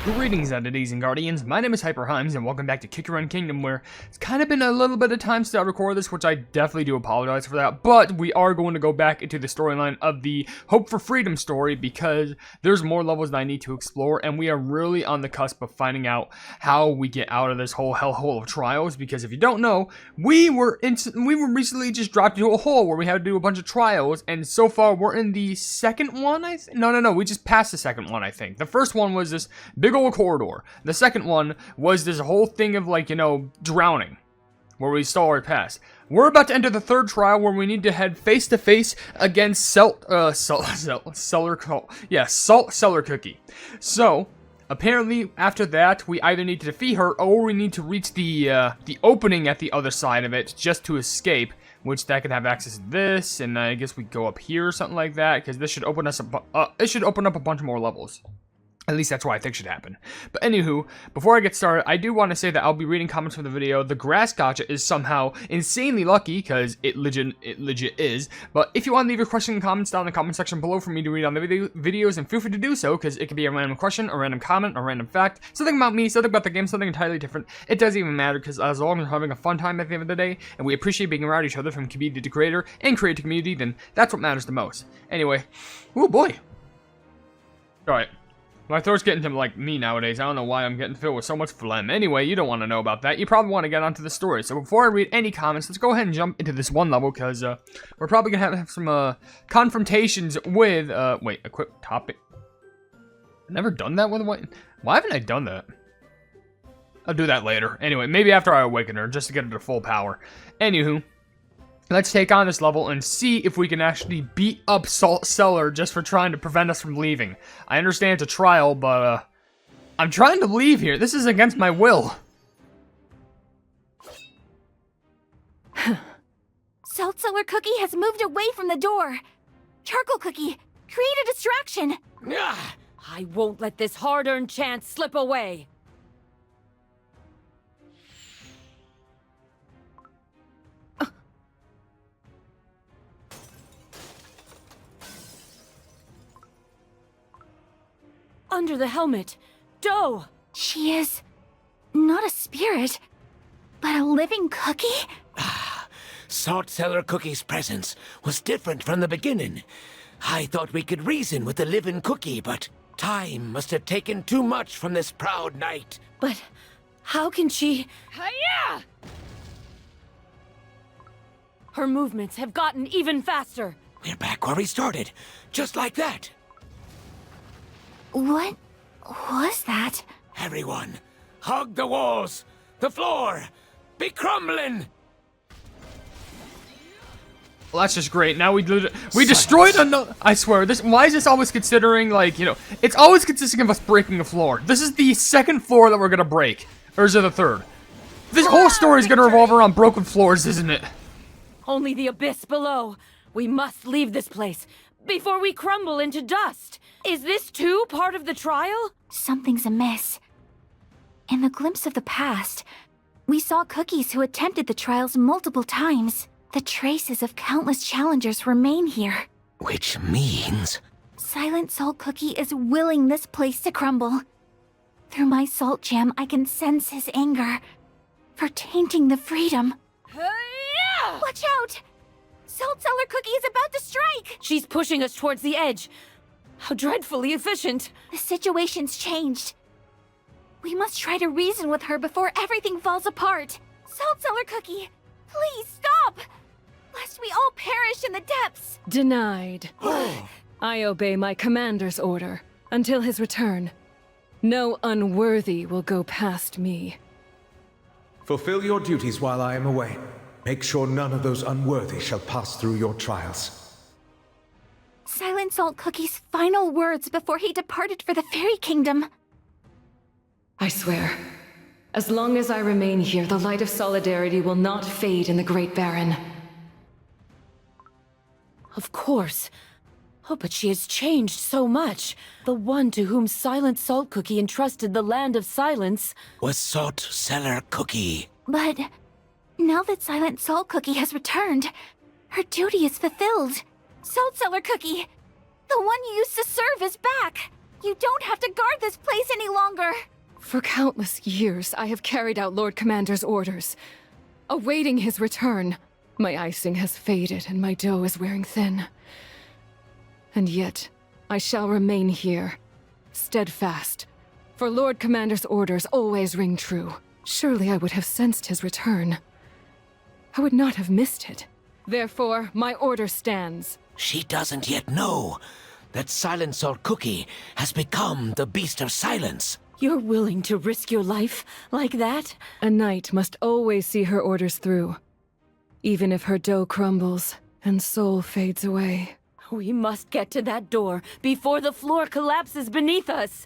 Greetings, entities and guardians. My name is HyperHimes, and welcome back to Kick Around Kingdom, where it's kind of been a little bit of time since I recorded this, which I definitely do apologize for that. But we are going to go back into the storyline of the Hope for Freedom story because there's more levels that I need to explore, and we are really on the cusp of finding out how we get out of this whole hellhole of trials. Because if you don't know, we were recently just dropped into a hole where we had to do a bunch of trials, and so far we're in the second one. No, we just passed the second one. I think the first one was this big old corridor. The second one was this whole thing of, like, drowning, where we saw our past. We're about to enter the third trial, where we need to head face to face against Salt Cellar Cookie. So apparently, after that, we either need to defeat her or we need to reach the opening at the other side of it just to escape. Which that can have access to this, and I guess we go up here or something like that, because this should open us it should open up a bunch more levels. At least that's what I think should happen. But anywho, before I get started, I do want to say that I'll be reading comments from the video. The grass gotcha is somehow insanely lucky, because it legit is. But if you want to leave your question and comments down in the comment section below for me to read on the videos, and feel free to do so, because it could be a random question, a random comment, a random fact, something about me, something about the game, something entirely different. It doesn't even matter, because as long as we're having a fun time at the end of the day, and we appreciate being around each other from community to creator, and creator to community, then that's what matters the most. Anyway, oh boy. Alright. My throat's getting to like me nowadays. I don't know why I'm getting filled with so much phlegm. Anyway, you don't want to know about that. You probably want to get onto the story. So before I read any comments, let's go ahead and jump into this one level, because we're probably going to have some confrontations with, wait, equip topic. I've never done that with one. Why haven't I done that? I'll do that later. Anyway, maybe after I awaken her, just to get her to full power. Anywho. Let's take on this level and see if we can actually beat up Salt Cellar just for trying to prevent us from leaving. I understand it's a trial, but, I'm trying to leave here. This is against my will. Salt Cellar Cookie has moved away from the door. Charcoal Cookie, create a distraction. I won't let this hard-earned chance slip away. Under the helmet, Dough! She is not a spirit, but a living cookie? Salt Cellar Cookie's presence was different from the beginning. I thought we could reason with the living cookie, but time must have taken too much from this proud knight. But how can she... Hiya! Her movements have gotten even faster. We're back where we started, just like that. What was that? Everyone, hug the walls, the floor, be crumbling! Well, that's just great. Now we destroyed another. I swear, why is this always considering, like, it's always consisting of us breaking a floor. This is the second floor that we're gonna break. Or is it the third? This whole story is gonna revolve around broken floors, isn't it? Only the abyss below. We must leave this place before we crumble into dust. Is this too part of the trial? Something's amiss. In the glimpse of the past, we saw cookies who attempted the trials multiple times. The traces of countless challengers remain here. Which means... Silent Salt Cookie is willing this place to crumble. Through my salt gem, I can sense his anger for tainting the freedom. Hiya! Watch out! Salt Cellar Cookie is about to strike! She's pushing us towards the edge. How dreadfully efficient. The situation's changed. We must try to reason with her before everything falls apart. Salt Cellar Cookie, please stop! Lest we all perish in the depths. Denied. I obey my commander's order until his return. No unworthy will go past me. Fulfill your duties while I am away. Make sure none of those unworthy shall pass through your trials. Silent Salt Cookie's final words before he departed for the Fairy Kingdom. I swear, as long as I remain here, the light of solidarity will not fade in the Great Baron. Of course. Oh, but she has changed so much. The one to whom Silent Salt Cookie entrusted the Land of Silence was Salt Cellar Cookie. But now that Silent Salt Cookie has returned, her duty is fulfilled. Salt Cellar Cookie! The one you used to serve is back! You don't have to guard this place any longer! For countless years, I have carried out Lord Commander's orders, awaiting his return. My icing has faded and my dough is wearing thin. And yet, I shall remain here, steadfast, for Lord Commander's orders always ring true. Surely I would have sensed his return. I would not have missed it. Therefore, my order stands. She doesn't yet know that Silent Salt Cookie has become the Beast of Silence. You're willing to risk your life like that? A knight must always see her orders through, even if her dough crumbles and soul fades away. We must get to that door before the floor collapses beneath us.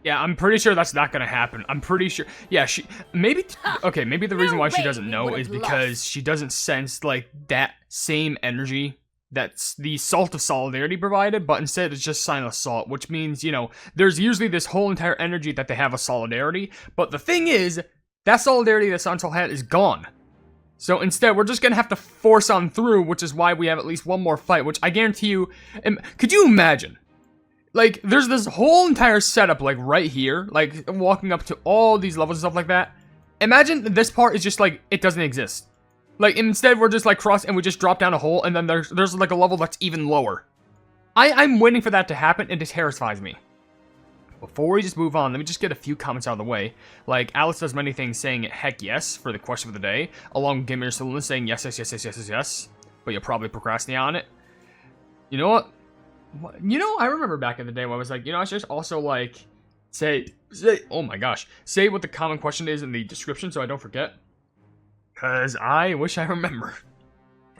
Yeah, I'm pretty sure that's not gonna happen. I'm pretty sure. Yeah, maybe the reason why she doesn't know is because she doesn't sense like that same energy that's the Salt of Solidarity provided, but instead it's just Silent Salt, which means, you know, there's usually this whole entire energy that they have of Solidarity, but the thing is, that Solidarity that Silent Salt had is gone. So instead, we're just gonna have to force on through, which is why we have at least one more fight, which I guarantee you, could you imagine? Like, there's this whole entire setup, like, right here, like, walking up to all these levels and stuff like that. Imagine this part is just, like, it doesn't exist. Like, instead, we're just, like, cross, and we just drop down a hole, and then there's like, a level that's even lower. I'm waiting for that to happen, and it terrifies me. Before we just move on, let me just get a few comments out of the way. Like, Alice does many things saying heck yes for the question of the day, along with Gamer Saloon saying yes, yes, yes, yes, yes, yes, yes, but you'll probably procrastinate on it. You know what? You know, I remember back in the day when I was like, you know, I should just also, like, say, oh my gosh, say what the common question is in the description so I don't forget. Because I wish I remember.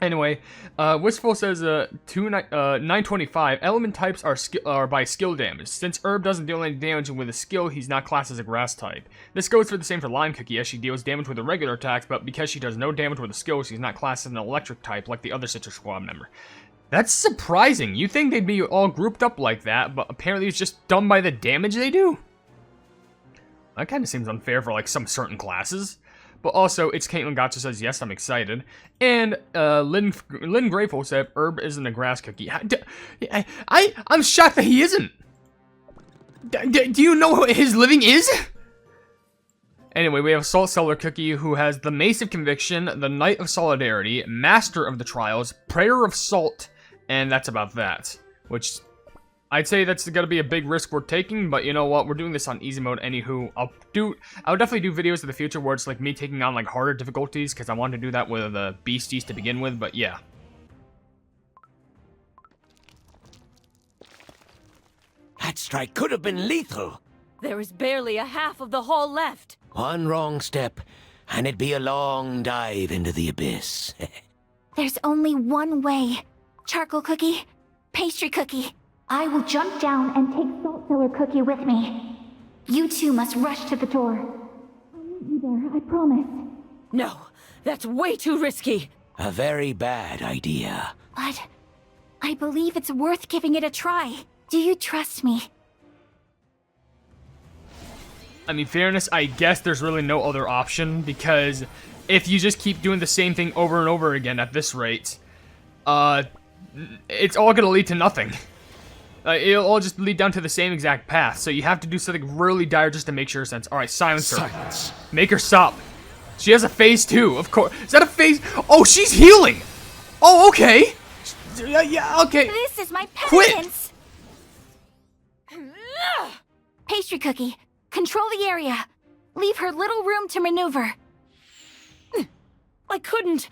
Anyway, Wistful says, 925, element types are by skill damage. Since Herb doesn't deal any damage with a skill, he's not classed as a grass type. This goes for the same for Lime Cookie, as she deals damage with a regular attack, but because she does no damage with a skill, she's not classed as an electric type like the other Citrus Squad member. That's surprising. You'd think they'd be all grouped up like that, but apparently it's just done by the damage they do. That kind of seems unfair for, like, some certain classes. But also, it's Caitlin Gotcha says, yes, I'm excited. And Lynn Grateful said, Herb isn't a grass cookie. I'm shocked that he isn't. Do you know what his living is? Anyway, we have Salt Cellar Cookie, who has the Mace of Conviction, the Knight of Solidarity, Master of the Trials, Prayer of Salt, and that's about that. Which, I'd say that's gonna be a big risk we're taking, but you know what, we're doing this on easy mode anywho. I'll definitely do videos in the future where it's like me taking on like harder difficulties, because I wanted to do that with the Beast-Yeast to begin with, but yeah. That strike could have been lethal. There is barely a half of the hall left. One wrong step, and it'd be a long dive into the abyss. There's only one way. Charcoal Cookie, Pastry Cookie. I will jump down and take Salt Cellar Cookie with me. You two must rush to the door. I'll meet you there, I promise. No, that's way too risky. A very bad idea. But I believe it's worth giving it a try. Do you trust me? I mean, fairness, I guess there's really no other option, because if you just keep doing the same thing over and over again at this rate, it's all gonna lead to nothing. It'll all just lead down to the same exact path, so you have to do something really dire just to make sure sense. Alright, silence her. Silence. Make her stop. She has a phase 2, of course. Is that a phase? Oh, she's healing! Oh, okay! Yeah, okay. This is my Quit! penitence! Pastry Cookie, control the area. Leave her little room to maneuver. I couldn't.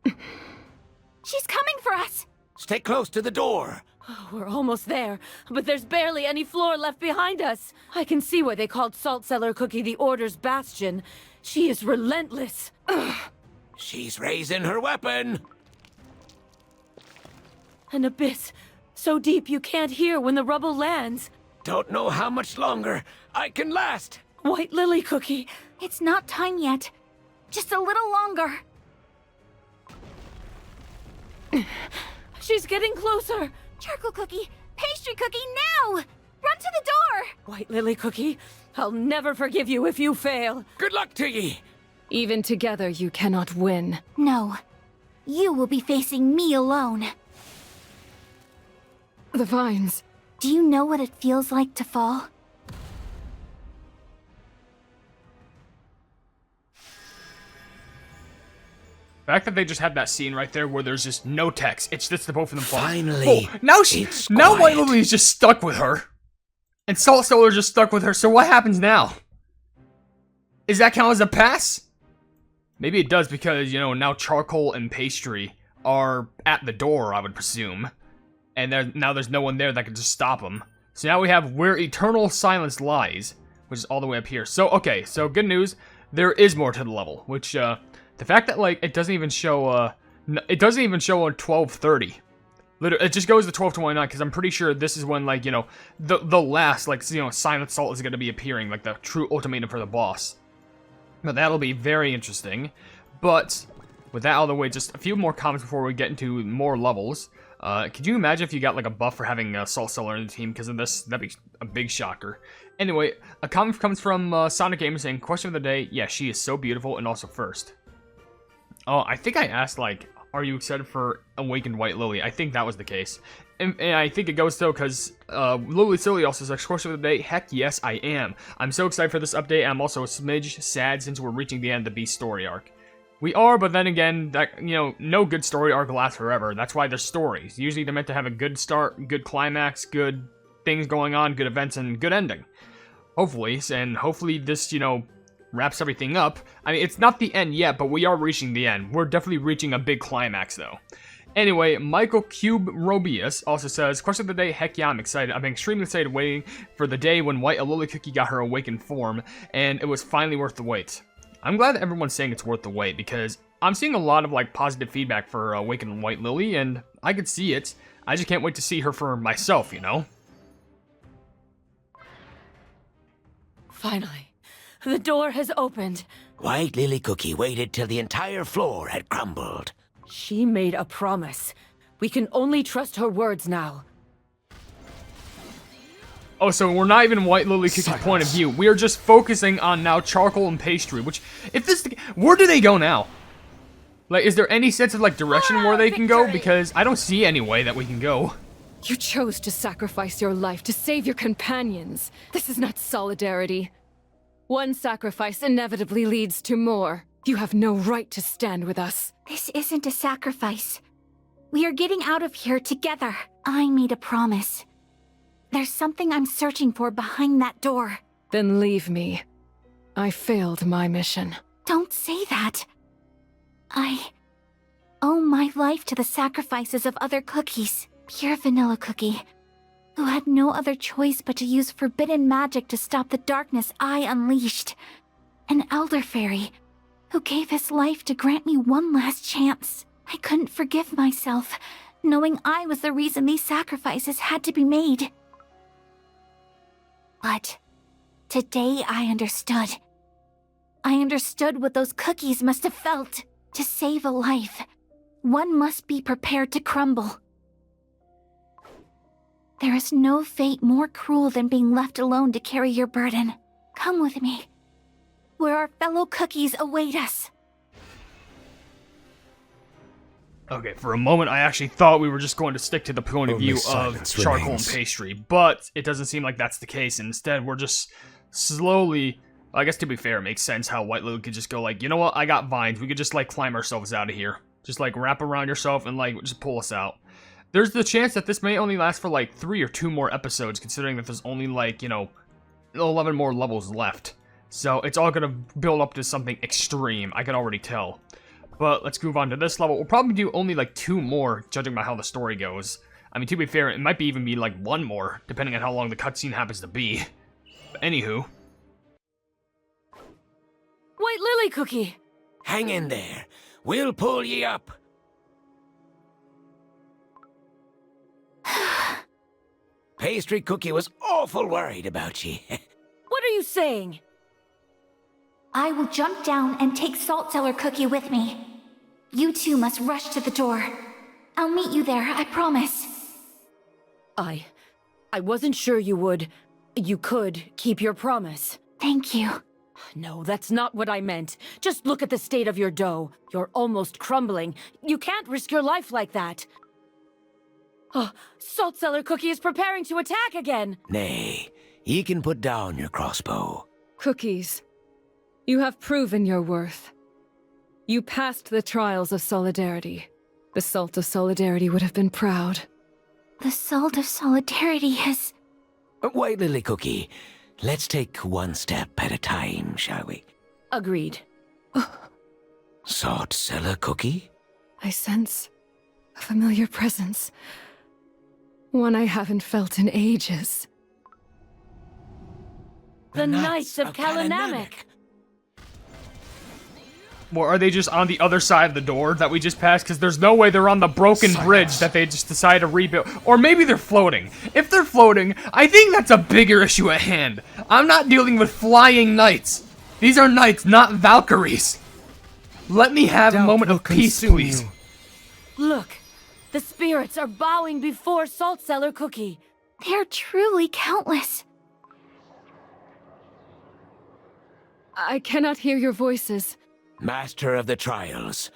She's coming for us! Stay close to the door. Oh, we're almost there, but there's barely any floor left behind us. I can see why they called Salt Cellar Cookie the Order's bastion. She is relentless. Ugh. She's raising her weapon. An abyss, so deep you can't hear when the rubble lands. Don't know how much longer I can last. White Lily Cookie. It's not time yet. Just a little longer. She's getting closer. Charcoal Cookie, Pastry Cookie, now! Run to the door! White Lily Cookie, I'll never forgive you if you fail. Good luck to ye. Even together you cannot win. No. You will be facing me alone. The vines. Do you know what it feels like to fall? The fact that they just had that scene right there where there's just no text. It's just the both of them falling. Finally, now it's White quiet. Lily's just stuck with her. And Salt Cellar's just stuck with her, so what happens now? Is that count as a pass? Maybe it does because, you know, now Charcoal and Pastry are at the door, I would presume. And now there's no one there that can just stop them. So now we have Where Eternal Silence Lies, which is all the way up here. So, okay, so good news. There is more to the level, which, the fact that, like, it doesn't even show, on 12:30. Literally, it just goes to 12:29, because I'm pretty sure this is when, like, you know, the last, like, you know, Silent Salt is going to be appearing, like, the true ultimatum for the boss. But that'll be very interesting. But, with that out of the way, just a few more comments before we get into more levels. Could you imagine if you got, like, a buff for having Salt Cellar in the team because of this? That'd be a big shocker. Anyway, a comment comes from Sonic Gamer saying, question of the day, yeah, she is so beautiful and also first. Oh, I think I asked, like, are you excited for Awakened White Lily? I think that was the case. And I think it goes though, because Lily Silly also says, question of the day, heck yes, I am. I'm so excited for this update, and I'm also a smidge sad since we're reaching the end of the Beast story arc. We are, but then again, that, you know, no good story arc lasts forever. That's why they're stories. Usually they're meant to have a good start, good climax, good things going on, good events, and good ending. Hopefully, and hopefully this, you know, wraps everything up. I mean, it's not the end yet, but we are reaching the end. We're definitely reaching a big climax, though. Anyway, Michael Cube Robius also says, question of the day, heck yeah, I'm excited. I've been extremely excited waiting for the day when White Lily Cookie got her awakened form, and it was finally worth the wait. I'm glad that everyone's saying it's worth the wait, because I'm seeing a lot of, like, positive feedback for Awakened White Lily, and I could see it. I just can't wait to see her for myself, you know? Finally, the door has opened. White Lily Cookie waited till the entire floor had crumbled. She made a promise. We can only trust her words now. Oh, so we're not even White Lily Cookie's point of view. We are just focusing on now Charcoal and Pastry, which, if this, where do they go now? Like, is there any sense of, like, direction where they can go? Because I don't see any way that we can go. You chose to sacrifice your life to save your companions. This is not solidarity. One sacrifice inevitably leads to more. You have no right to stand with us. This isn't a sacrifice. We are getting out of here together. I made a promise. There's something I'm searching for behind that door. Then leave me. I failed my mission. Don't say that. I owe my life to the sacrifices of other cookies. Pure vanilla cookie, who had no other choice but to use forbidden magic to stop the darkness I unleashed. An elder fairy, who gave his life to grant me one last chance. I couldn't forgive myself, knowing I was the reason these sacrifices had to be made. But today I understood. I understood what those cookies must have felt. To save a life, one must be prepared to crumble. There is no fate more cruel than being left alone to carry your burden. Come with me, where our fellow cookies await us. Okay, for a moment I actually thought we were just going to stick to the point of Only view of silence Charcoal remains. and Pastry, but it doesn't seem like that's the case. Instead, we're just slowly... I guess to be fair, it makes sense how White Lily could just go like, you know what, I got vines, we could just, like, climb ourselves out of here. Just, like, wrap around yourself and, like, just pull us out. There's the chance that this may only last for, like, 3 or 2 more episodes, considering that there's only, like, you know, 11 more levels left. So, it's all gonna build up to something extreme, I can already tell. But, let's move on to this level. We'll probably do only, like, 2 more, judging by how the story goes. I mean, to be fair, it might even be, like, 1 more, depending on how long the cutscene happens to be. But anywho... White Lily Cookie! Hang in there. We'll pull ye up. Pastry Cookie was awful worried about ye. What are you saying? I will jump down and take Salt Cellar Cookie with me. You two must rush to the door. I'll meet you there, I promise. I wasn't sure you could keep your promise. Thank you. No, that's not what I meant. Just look at the state of your dough. You're almost crumbling. You can't risk your life like that. Oh, Salt Cellar Cookie is preparing to attack again! Nay, ye can put down your crossbow. Cookies, you have proven your worth. You passed the trials of solidarity. The Salt of Solidarity would have been proud. The Salt of Solidarity has... White Lily Cookie, let's take one step at a time, shall we? Agreed. Salt Cellar Cookie? I sense a familiar presence. One I haven't felt in ages. The Knights of Kalanamek! Or are they just on the other side of the door that we just passed? Because there's no way they're on the broken bridge that they just decided to rebuild. Or maybe they're floating. If they're floating, I think that's a bigger issue at hand. I'm not dealing with flying knights. These are knights, not Valkyries. Let me have a moment of peace, please. Look, the spirits are bowing before Salt Cellar Cookie. They're truly countless. I cannot hear your voices. Master of the trials,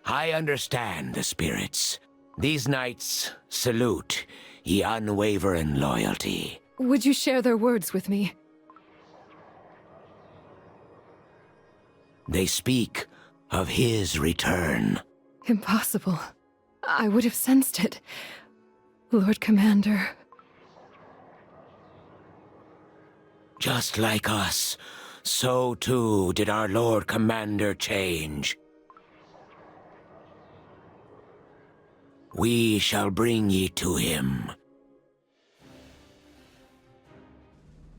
I understand the spirits. These knights salute ye unwavering loyalty. Would you share their words with me? They speak of his return. Impossible. I would have sensed it. Lord Commander. Just like us, so too did our Lord Commander change. We shall bring ye to him.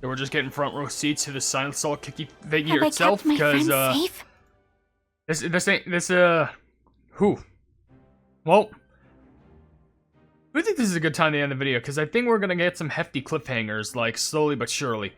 So we're just getting front row seats to the Silent Salt Cookie figure Have I itself, kept my because friends safe? who? Well, I think this is a good time to end the video, because I think we're gonna get some hefty cliffhangers, like, slowly but surely.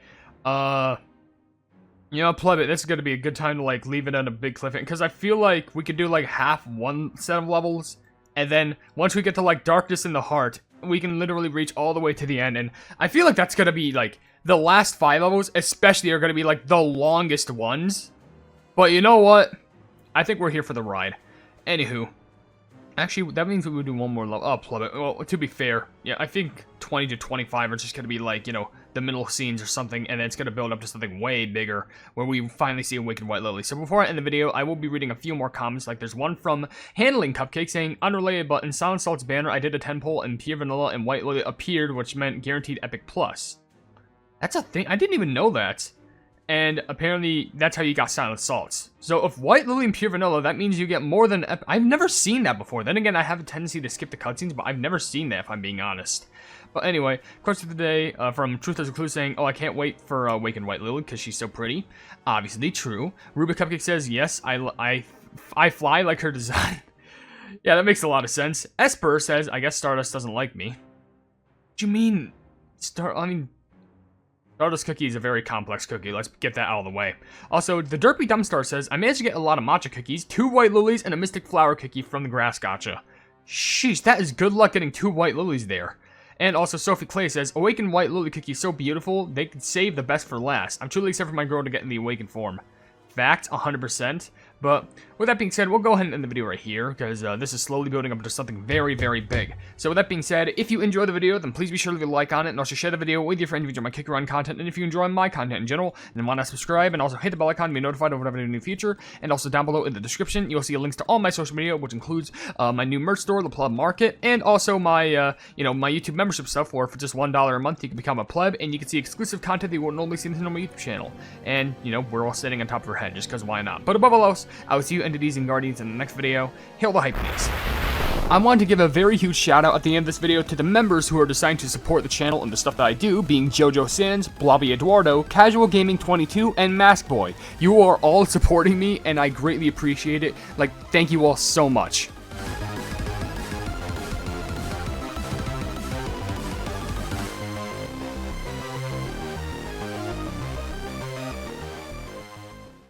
You know, pleb it, this is gonna be a good time to, like, leave it on a big cliffhanger, because I feel like we could do, like, half one set of levels, and then, once we get to, like, Darkness in the Heart, we can literally reach all the way to the end, and I feel like that's gonna be, like, the last 5 levels, especially, are gonna be, like, the longest ones. But you know what? I think we're here for the ride. Anywho. Actually, that means we would do one more level. Oh, pleb it. Well, to be fair, yeah, I think 20 to 25 are just gonna be, like, you know, the middle scenes or something, and then it's gonna build up to something way bigger, where we finally see Awakened White Lily. So before I end the video, I will be reading a few more comments, like there's one from Handling Cupcake saying, unrelated, but in Silent Salt's banner, I did a 10 poll, and Pure Vanilla and White Lily appeared, which meant guaranteed Epic Plus. That's a thing? I didn't even know that. And apparently, that's how you got Silent Salts. So if White Lily and Pure Vanilla, that means you get more than... I've never seen that before. Then again, I have a tendency to skip the cutscenes, but I've never seen that, if I'm being honest. But anyway, question of the day from Truth as a Clue saying, oh, I can't wait for Awakened White Lily because she's so pretty. Obviously true. Ruby Cupcake says, yes, I fly like her design. Yeah, that makes a lot of sense. Esper says, I guess Stardust doesn't like me. What do you mean? Stardust Cookie is a very complex cookie. Let's get that out of the way. Also, the Derpy Dumbstar says, I managed to get a lot of matcha cookies, 2 white lilies, and a mystic flower cookie from the grass gacha. Sheesh, that is good luck getting 2 white lilies there. And also, Sophie Clay says, Awakened White Lily Cookie is so beautiful, they could save the best for last. I'm truly excited for my girl to get in the awakened form. Fact, 100%. But with that being said, we'll go ahead and end the video right here, because this is slowly building up to something very, very big. So with that being said, if you enjoyed the video, then please be sure to leave a like on it, and also share the video with your friends if you enjoy my Kick Around content, and if you enjoy my content in general, and want to subscribe, and also hit the bell icon to be notified of whatever I do in the future, and also down below in the description, you'll see links to all my social media, which includes my new merch store, the Pleb Market, and also my, my YouTube membership stuff, where for just $1 a month, you can become a pleb, and you can see exclusive content that you won't normally see on my YouTube channel. And, we're all sitting on top of our head, just because why not? But above all else, I will see you entities and guardians in the next video. Hail the Hypenese. I want to give a very huge shout out at the end of this video to the members who are deciding to support the channel and the stuff that I do, being Jojo Sins, Blobby Eduardo, Casual Gaming 22, and Mask Boy. You are all supporting me, and I greatly appreciate it. Like, thank you all so much.